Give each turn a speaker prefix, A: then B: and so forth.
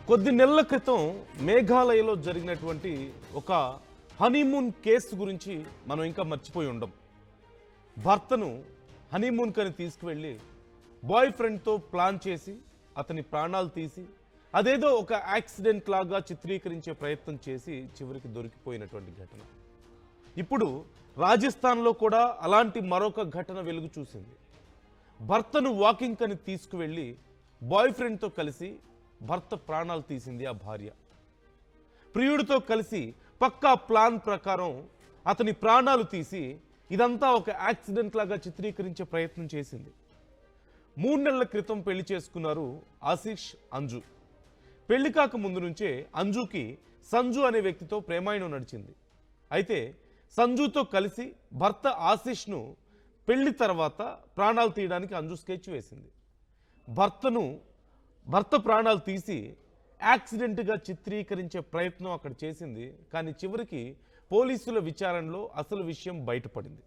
A: కొద్ది నెలల క్రితం మేఘాలయలో జరిగినటువంటి ఒక హనీమూన్ కేసు గురించి మనం ఇంకా మర్చిపోయి ఉండం. భర్తను హనీమూన్ కని తీసుకువెళ్ళి బాయ్ ఫ్రెండ్తో ప్లాన్ చేసి అతని ప్రాణాలు తీసి అదేదో ఒక యాక్సిడెంట్ లాగా చిత్రీకరించే ప్రయత్నం చేసి చివరికి దొరికిపోయినటువంటి ఘటన. ఇప్పుడు రాజస్థాన్లో కూడా అలాంటి మరొక ఘటన వెలుగు చూసింది. భర్తను వాకింగ్ కని తీసుకువెళ్ళి బాయ్ ఫ్రెండ్తో కలిసి భర్త ప్రాణాలు తీసింది ఆ భార్య. ప్రియుడితో కలిసి పక్కా ప్లాన్ ప్రకారం అతని ప్రాణాలు తీసి ఇదంతా ఒక యాక్సిడెంట్ లాగా చిత్రీకరించే ప్రయత్నం చేసింది. 3 నెలల క్రితం పెళ్లి చేసుకున్నారు ఆశీష్, అంజు. పెళ్లి కాక ముందు నుంచే అంజుకి సంజు అనే వ్యక్తితో ప్రేమాయణం నడిచింది. అయితే సంజుతో కలిసి భర్త ఆశీష్ను పెళ్లి తర్వాత ప్రాణాలు తీయడానికి అంజు స్కెచ్ వేసింది. భర్త ప్రాణాలు తీసి యాక్సిడెంట్గా చిత్రీకరించే ప్రయత్నం అక్కడ చేసింది. కానీ చివరికి పోలీసుల విచారణలో అసలు విషయం బయటపడింది.